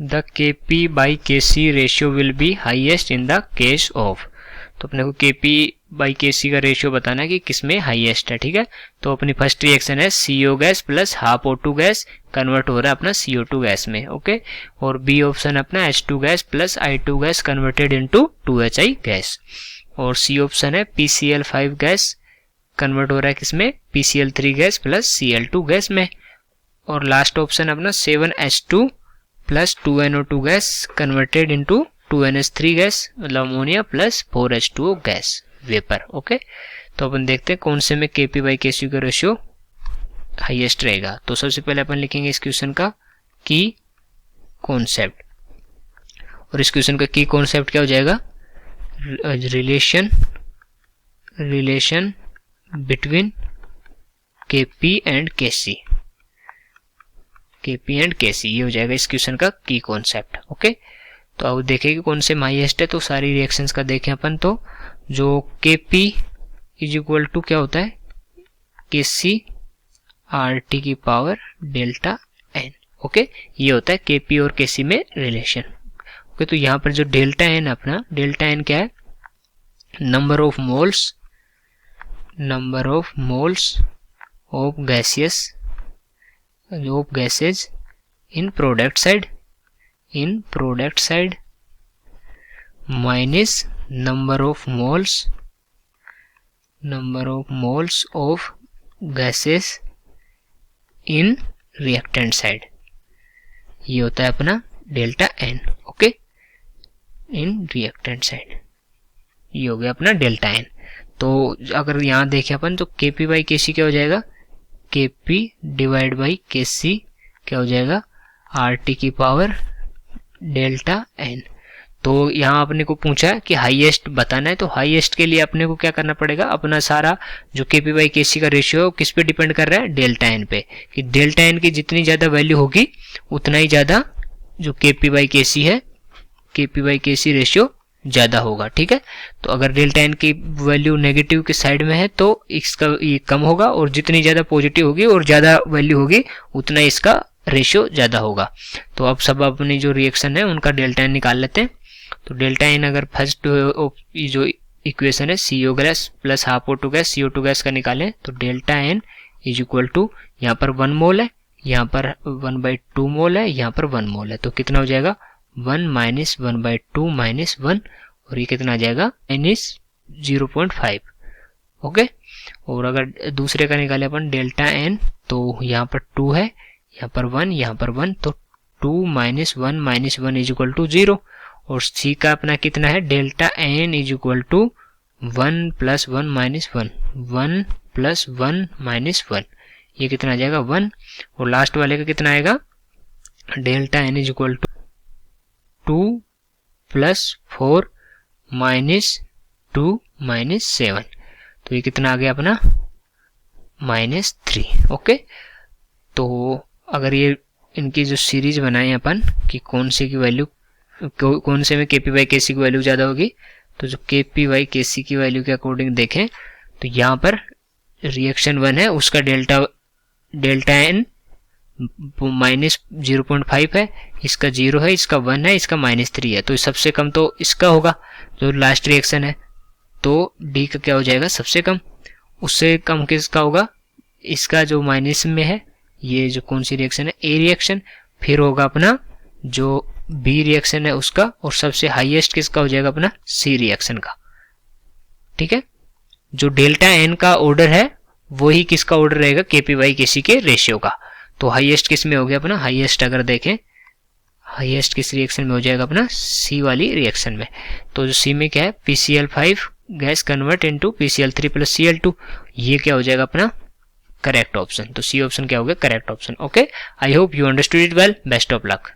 The Kp by Kc ratio will be highest in the case of. तो अपने को Kp by Kc का ratio बताना है कि किसमें हाईएस्ट है, ठीक है। तो अपनी फर्स्ट रिएक्शन है CO gas plus half O2 gas convert हो रहा है अपना CO2 गैस में, ओके। और बी ऑप्शन अपना H2 gas plus I2 gas converted into 2HI gas. और सी ऑप्शन है PCl5 गैस कन्वर्ट हो रहा है किसमें, PCl3 gas plus Cl2 gas में। और लास्ट ऑप्शन अपना 7H2 plus 2NO2 gas converted into 2NH3 gas मतलब ammonia plus 4H2O gas vapour, okay. तो अपन देखते हैं कौन से में Kp बाई Kc का रेशियो हाईएस्ट रहेगा। तो सबसे पहले अपन लिखेंगे इस क्वेश्चन का की कॉन्सेप्ट, और इस क्वेश्चन का की कॉन्सेप्ट क्या हो जाएगा, relation between Kp and Kc, Kp and Kc, ये हो जाएगा इस क्वेश्चन का की कॉन्सेप्ट, ओके। तो अब देखें कि कौन से हाईएस्ट है। तो सारी रिएक्शंस का देखें अपन, तो जो Kp इज इक्वल टू क्या होता है, Kc RT की पावर डेल्टा n, ओके। ये होता है Kp और Kc में रिलेशन, ओके। तो यहाँ पर जो डेल्टा n अपना, डेल्टा n क्या है, number of moles of gases in product side minus number of moles of gases in reactant side, ये होता है अपना delta n, okay, in reactant side, ये हो गया अपना डेल्टा n। तो अगर यहाँ देखें अपन तो Kp बाई Kc क्या हो जाएगा, Kp डिवाइड बाई Kc क्या हो जाएगा, RT की पावर डेल्टा n। तो यहाँ अपने को पूछा है कि हाईएस्ट बताना है, तो हाईएस्ट के लिए अपने को क्या करना पड़ेगा, अपना सारा जो Kp बाई Kc का रेशियो है किस पे डिपेंड कर रहा है, डेल्टा n पे, कि डेल्टा n की जितनी ज्यादा वैल्यू होगी उतना ही ज्यादा जो Kp बाई Kc है, Kp बाई Kc रेशियो ज्यादा होगा, ठीक है। तो अगर डेल्टा n की वैल्यू नेगेटिव के साइड में है तो इसका ये कम होगा, और जितनी ज्यादा पॉजिटिव होगी और ज्यादा वैल्यू होगी उतना इसका रेशियो ज्यादा होगा। तो अब सब अपनी जो रिएक्शन है उनका डेल्टा n निकाल लेते हैं। तो डेल्टा n अगर फर्स्ट जो इक्वेशन है CO gas plus half O2 gas CO2 gas का निकालें, तो delta n is equal to, यहाँ पर 1 मोल है, यहाँ पर 1/2 मोल है, यहाँ पर 1 मोल है, तो कितना हो जाएगा 1 माइनस 1/2 माइनस 1, और ये कितना आ जाएगा -0.5, ओके। और अगर दूसरे का निकाले अपन डेल्टा n, तो यहाँ पर 2 है, यहाँ पर 1, यहाँ पर 1, तो 2 minus 1 minus 1 is equal to 0। और C का अपना कितना है, delta n is equal to 1 plus 1 minus 1, 1 plus 1 minus 1, ये कितना आ जाएगा 1। और लास्ट वाले का कितना आएगा, delta n is equal to 2 plus 4 minus 2 minus 7, तो ये कितना आ गया अपना -3, ओके। तो अगर ये इनकी जो सीरीज बनाए अपन कि कौन से की वैल्यू, कौन से में Kp बाई Kc की वैल्यू ज्यादा होगी, तो जो Kp बाई Kc की वैल्यू के अकॉर्डिंग देखें तो यहाँ पर रिएक्शन 1 है उसका डेल्टा n -0.5 है, इसका 0 है, इसका 1 है, इसका -3 है, तो सबसे कम तो इसका होगा जो लास्ट रिएक्शन है। तो D का क्या हो जाएगा सबसे कम, उससे कम किसका होगा, इसका जो माइनस में है, ये जो कौन सी रिएक्शन है A रिएक्शन, फिर होगा अपना जो B रिएक्शन है उसका, और सबसे हाईएस्ट किसका हो जाएगा अपना C रिएक्शन का, ठीक है। जो डेल्टा n का ऑर्डर है वही किसका ऑर्डर रहेगा, Kp बाई Kc के रेशियो का। तो हाईएस्ट किस में हो गया अपना, हाईएस्ट अगर देखें हाईएस्ट किस रिएक्शन में हो जाएगा अपना C वाली रिएक्शन में। तो जो C में क्या है, PCl5 gas convert into PCl3 plus Cl2, ये क्या हो जाएगा अपना करेक्ट ऑप्शन। तो C ऑप्शन क्या हो गया correct option, okay. I hope you understood it well, best of luck.